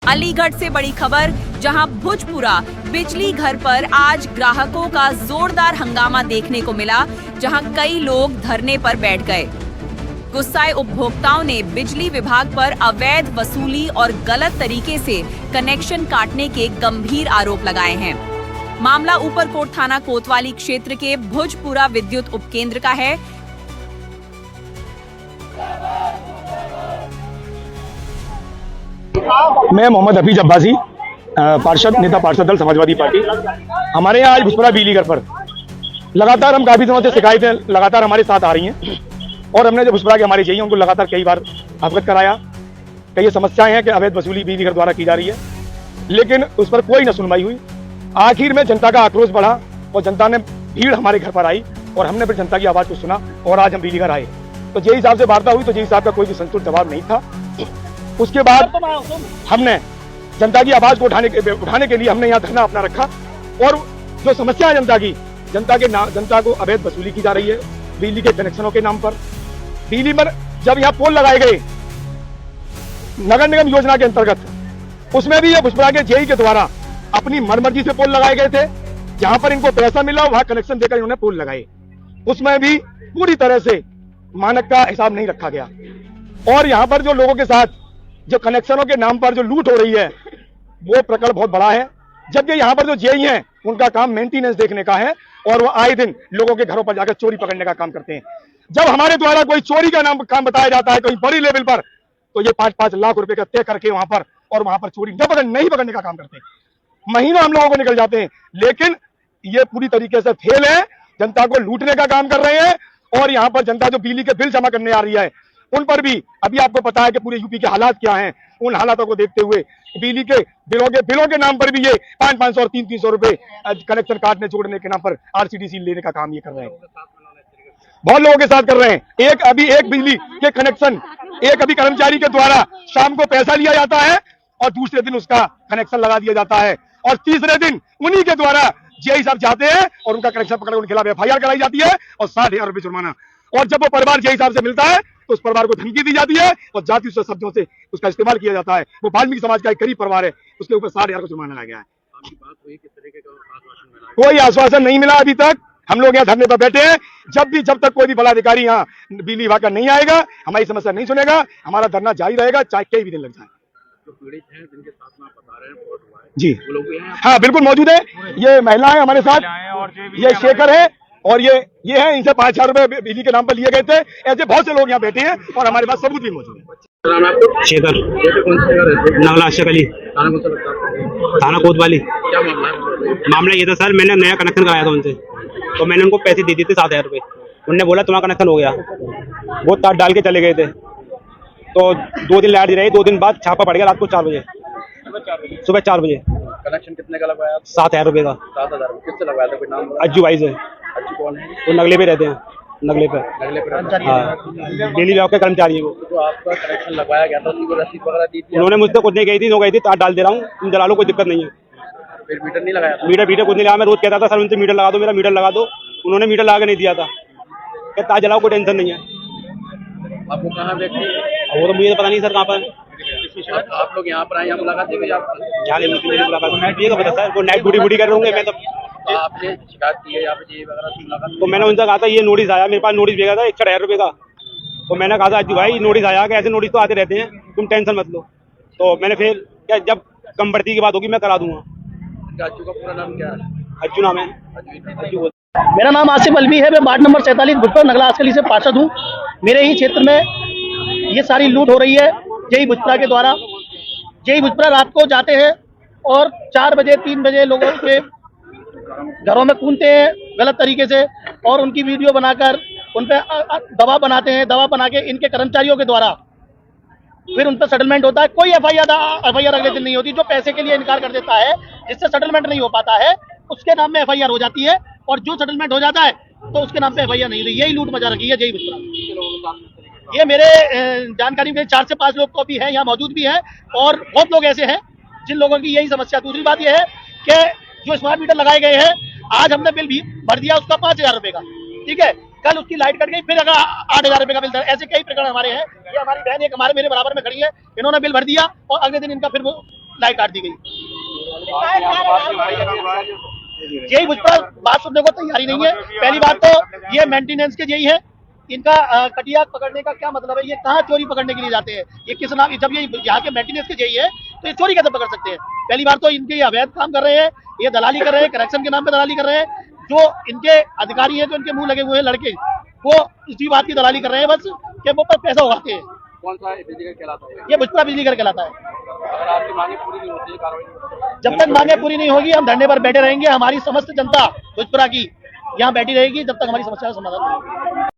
अलीगढ़ से बड़ी खबर, जहां भुजपुरा बिजली घर पर आज ग्राहकों का जोरदार हंगामा देखने को मिला, जहां कई लोग धरने पर बैठ गए। गुस्साए उपभोक्ताओं ने बिजली विभाग पर अवैध वसूली और गलत तरीके से कनेक्शन काटने के गंभीर आरोप लगाए हैं। मामला ऊपरकोट थाना कोतवाली क्षेत्र के भुजपुरा विद्युत उपकेंद्र का है। मैं मोहम्मद हफीज अब्बासी, पार्षद नेता पार्षद दल समाजवादी पार्टी। हमारे यहाँ आज भुजपुरा बिजली घर पर लगातार हम काफी दिनों से शिकायतें लगातार हमारे साथ आ रही हैं और हमने जो भुजपुरा के हमारे चाहिए उनको लगातार कई बार अवगत कराया। कई समस्याएं हैं कि अवैध वसूली बिजली घर द्वारा की जा रही है, लेकिन उस पर कोई न सुनवाई हुई। आखिर में जनता का आक्रोश बढ़ा और जनता ने भीड़ हमारे घर पर आई और हमने फिर जनता की आवाज को सुना और आज हम बिजली घर आए। तो जेई साहब से वार्ता हुई तो जेई साहब का कोई भी संतुष्ट जवाब नहीं था। उसके बाद हमने जनता की आवाज को उठाने के लिए हमने यहाँ धरना अपना रखा और जो समस्या है जनता को अवैध वसूली की जा रही है बिजली के कनेक्शनों के नाम पर। बिजली पर जब यहाँ पोल लगाए गए नगर निगम योजना के अंतर्गत, उसमें भी ये भुजपुरा के जेई के द्वारा अपनी मनमर्जी से पोल लगाए गए थे। जहां पर इनको पैसा मिला वहां कनेक्शन देकर इन्होंने पोल लगाए, उसमें भी पूरी तरह से मानक का हिसाब नहीं रखा गया। और यहाँ पर जो लोगों के साथ जो कनेक्शनों के नाम पर जो लूट हो रही है वो प्रकरण बहुत बड़ा है। जबकि यहाँ पर जो जेई हैं उनका काम मेंटेनेंस देखने का है और वो आए दिन लोगों के घरों पर जाकर चोरी पकड़ने का काम करते हैं। जब हमारे द्वारा कोई चोरी का काम बताया जाता है कहीं बड़ी लेवल पर, तो ये 5-5 लाख रुपए का तय करके वहां पर चोरी नहीं पकड़ने का काम करते हैं। महीनों हम लोगों को निकल जाते हैं, लेकिन ये पूरी तरीके से फेल है। जनता को लूटने का काम कर रहे हैं और यहाँ पर जनता जो बिजली के बिल जमा करने आ रही है उन पर भी अभी आपको पता है कि पूरे यूपी के हालात क्या हैं। उन हालातों को देखते हुए बिजली के बिलों के नाम पर भी ये 500-500 और 300-300 रुपए कनेक्शन काटने जोड़ने के नाम पर आरसीडीसी लेने का काम ये कर रहे हैं। बहुत लोगों के साथ कर रहे हैं। एक बिजली के कनेक्शन अभी कर्मचारी के द्वारा शाम को पैसा लिया जाता है और दूसरे दिन उसका कनेक्शन लगा दिया जाता है और तीसरे दिन उन्हीं के द्वारा जेई साहब जाते हैं और उनका कनेक्शन पकड़ उनके खिलाफ FIR कराई जाती है और 60,000 रुपए जुर्माना। और जब वो परिवार जेई साहब से मिलता है तो उस परिवार को धमकी दी जाती है और जाति शब्दों से उसका इस्तेमाल किया जाता है। वो वाल्मीकि समाज का एक गरीब परिवार है, उसके ऊपर 60,000 का जुर्माना लगाया गया है। कोई आश्वासन नहीं मिला अभी तक। हम लोग यहाँ धरने पर बैठे हैं। जब तक कोई भी बड़ा अधिकारी यहाँ बिजली विभाग का नहीं आएगा, हमारी समस्या नहीं सुनेगा, हमारा धरना जारी रहेगा, चाहे कई भी दिन लग जाए। जो पीड़ित हैं जिनके साथ में आप बता रहे हैं बहुत हुआ है जी, वो लोग भी हैं? हाँ बिल्कुल मौजूद है। ये महिला है हमारे साथ, ये शेखर है और ये है। इनसे 5,000 रुपए बिजली के नाम पर लिए गए थे। ऐसे बहुत से लोग यहाँ बैठे हैं और हमारे पास सबूत भी मौजूद है। नाम है आपको? शेखर, कौन सी जगह रहते हैं? नगला अशरफ अली, थाना कौन सा लगता है? थाना कोतवाली। क्या मामला है? मामला ये था सर, मैंने नया कनेक्शन कराया था उनसे, तो मैंने उनको पैसे दे दिए थे 7,000 रुपए। उन्होंने बोला तुम्हारा कनेक्शन हो गया, वो तार डाल के चले गए थे। तो 2 दिन लाइट रही, 2 दिन बाद छापा पड़ गया रात को 4 बजे, सुबह 4 बजे। कनेक्शन कितने का लगवाया? 7,000 रुपए का। 7,000। किससे लगवाया था? कोई नाम? अज्जू भाई से। अज्जू कौन है? वो नगले पे रहते हैं, नगले पे। अगले पे? हाँ, बिजली विभाग के कर्मचारी है वो। तो आपका कनेक्शन लगवाया गया था, उसकी रसीद वगैरह दी थी? उन्होंने मुझसे कुछ नहीं कही थी, तार डाल दे रहा हूँ, तुम जला लो, कोई दिक्कत नहीं है। फिर मीटर नहीं लगाया? मीटर कुछ नहीं लगा। मैं रोज कहता था सर उनसे मीटर लगा दो, मेरा मीटर लगा दो। उन्होंने मीटर लगा के नहीं दिया था, क्या तार जलाओ, कोई टेंशन नहीं है। आपको कहाँ व्यक्ति? वो तो मुझे पता नहीं सर कहाँ पर। आप लोग यहाँ पर आए, यहाँ मुलाकात हुई? पता सर, वो नाइट ड्यूटी कर रहे होंगे। मैं तो आपने शिकायत की है यहाँ पे जेई वगैरह से मुलाकात? तो मैंने उनसे कहा था ये नोटिस आया, मेरे पास नोटिस भेजा था 61,000 रुपए का। तो मैंने कहा था अज्जू भाई नोटिस आया कि ऐसे नोटिस तो आते रहते हैं, तुम टेंशन मत लो। तो मैंने फिर क्या, जब कम बढ़ती की बात होगी मैं करा दूंगा। अज्जू का पूरा नाम क्या है? अज्जू नाम है, अज्जू। मेरा नाम आसिफ अलवी है। मैं वार्ड नंबर 47 भुजपुरा नगला असकली से पार्षद हूँ। मेरे ही क्षेत्र में ये सारी लूट हो रही है जेई भुजपुरा के द्वारा। जेई भुजपुरा रात को जाते हैं और 4 बजे 3 बजे लोगों के घरों में कूदते हैं गलत तरीके से और उनकी वीडियो बनाकर उन पर दबाव बनाते हैं। दबाव बना के इनके कर्मचारियों के द्वारा फिर उन पर सेटलमेंट होता है। कोई FIR अगले दिन नहीं होती। जो पैसे के लिए इनकार कर देता है, जिससे सेटलमेंट नहीं हो पाता है, उसके नाम में FIR हो जाती है और जो सेटलमेंट हो जाता है तो उसके नाम पे FIR नहीं होती। यही लूट मचा रखी है जेई भुजपुरा। ये मेरे जानकारी में 4 से 5 लोग तो भी हैं, यहाँ मौजूद भी हैं और बहुत लोग ऐसे हैं जिन लोगों की यही समस्या। दूसरी बात यह है कि जो स्मार्ट मीटर लगाए गए हैं, आज हमने बिल भी भर दिया उसका 5,000 रुपए का, ठीक है। कल उसकी लाइट कट गई, फिर अगर 8,000 रुपए का बिल। ऐसे कई प्रकरण हमारे हैं। ये हमारी बहन एक हमारे मेरे बराबर में खड़ी है, इन्होंने बिल भर दिया और अगले दिन इनका फिर वो लाइट काट दी गई। जेई भुजपुरा बात सुनने को तैयारी नहीं है। पहली बात तो ये मेंटेनेंस के जेई है, इनका कटिया पकड़ने का क्या मतलब है? ये कहाँ चोरी पकड़ने के लिए जाते हैं? ये किस नाम, जब ये यहाँ के मेंटेनेंस के जेई है तो ये चोरी कैसे पकड़ सकते हैं? पहली बार तो इनके ये अवैध काम कर रहे हैं, ये दलाली कर रहे हैं, करेक्शन के नाम पे दलाली कर रहे हैं। जो इनके अधिकारी हैं, जो इनके मुंह लगे हुए हैं लड़के, वो इसी बात की दलाली कर रहे हैं बस कि वो पर पैसा उगाते हैं। कौन सा बिजली घर कहलाता है? ये भुजपुरा बिजली घर कहलाता है। अगर आपकी मांगे पूरी नहीं होती है, कार्रवाई नहीं होती। जब तक मांगे पूरी नहीं होगी हम धरने पर बैठे रहेंगे। हमारी समस्त जनता भुजपुरा की यहाँ बैठी रहेगी जब तक हमारी समस्या का समाधान नहीं होगा।